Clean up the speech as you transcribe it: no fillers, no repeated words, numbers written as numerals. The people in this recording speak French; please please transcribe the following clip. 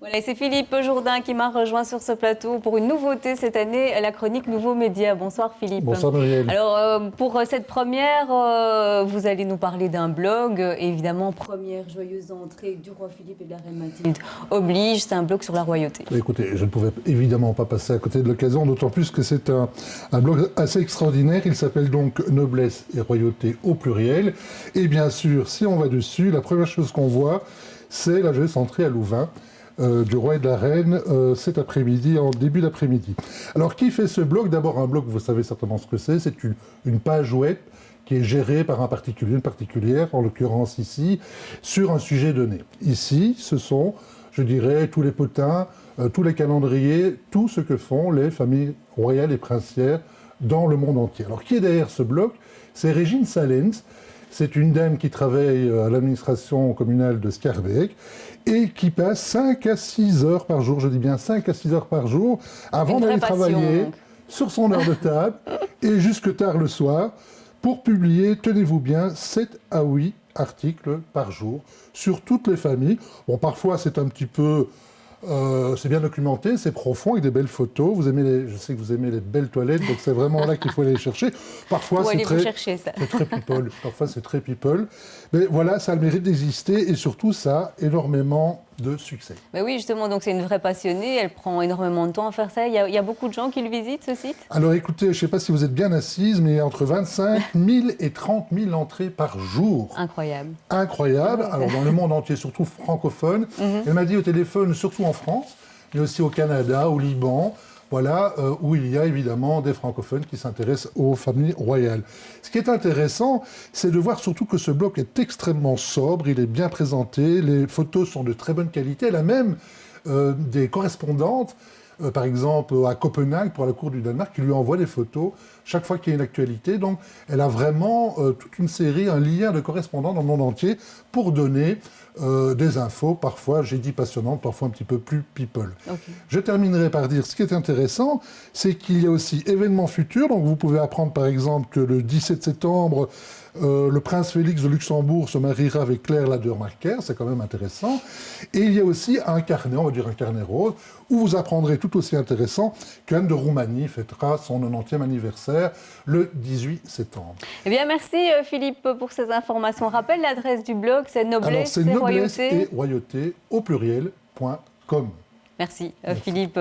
Voilà, et c'est Philippe Jourdain qui m'a rejoint sur ce plateau pour une nouveauté cette année, la chronique Nouveaux Médias. Bonsoir Philippe. Bonsoir Muriel. Alors pour cette première, vous allez nous parler d'un blog. Évidemment, première joyeuse entrée du roi Philippe et de la reine Mathilde oblige, c'est un blog sur la royauté. Écoutez, je ne pouvais évidemment pas passer à côté de l'occasion, d'autant plus que c'est un blog assez extraordinaire. Il s'appelle donc Noblesse et Royauté au pluriel. Et bien sûr, si on va dessus, la première chose qu'on voit, c'est la joyeuse entrée à Louvain du roi et de la reine cet après-midi, en début d'après-midi. Alors, qui fait ce blog? D'abord, un blog, vous savez certainement ce que c'est une page web qui est gérée par un particulier, une particulière, en l'occurrence ici, sur un sujet donné. Ici, ce sont, je dirais, tous les potins, tous les calendriers, tout ce que font les familles royales et princières dans le monde entier. Alors, qui est derrière ce blog? C'est Régine Salens. C'est une dame qui travaille à l'administration communale de Schaerbeek et qui passe 5 à 6 heures par jour, je dis bien 5 à 6 heures par jour, avant d'aller travailler sur son heure de table et jusque tard le soir pour publier, tenez-vous bien, 7 à 8 articles par jour sur toutes les familles. Bon, parfois c'est un petit peu... c'est bien documenté, c'est profond, avec des belles photos. Je sais que vous aimez les belles toilettes, donc c'est vraiment là qu'il faut aller les chercher. Parfois, c'est très people. Parfois, c'est très people. Mais voilà, ça a le mérite d'exister et surtout, ça a énormément de succès. Mais oui, justement, donc c'est une vraie passionnée. Elle prend énormément de temps à faire ça. Il y a beaucoup de gens qui le visitent, ce site? Alors écoutez, je ne sais pas si vous êtes bien assise, mais il y a entre 25 000 et 30 000 entrées par jour. Incroyable. Incroyable. Alors dans le monde entier, surtout francophone. Elle m'a dit au téléphone, surtout en France, mais aussi au Canada, au Liban, voilà, où il y a évidemment des francophones qui s'intéressent aux familles royales. Ce qui est intéressant, c'est de voir surtout que ce blog est extrêmement sobre, il est bien présenté, les photos sont de très bonne qualité. Elle a même des correspondantes, par exemple à Copenhague, pour la cour du Danemark, qui lui envoient des photos chaque fois qu'il y a une actualité. Donc elle a vraiment toute une série, un lien de correspondants dans le monde entier pour donner des infos, parfois, j'ai dit passionnantes, parfois un petit peu plus people. Okay. Je terminerai par dire, ce qui est intéressant, c'est qu'il y a aussi événements futurs. Donc vous pouvez apprendre par exemple que le 17 septembre, le prince Félix de Luxembourg se mariera avec Claire Ladermarker, c'est quand même intéressant. Et il y a aussi un carnet, on va dire un carnet rose, où vous apprendrez tout aussi intéressant qu'Anne de Roumanie fêtera son 90e anniversaire le 18 septembre. Eh bien, merci Philippe pour ces informations. On rappelle l'adresse du blog, c'est Noblesse et Royauté au pluriel.com. Merci Philippe.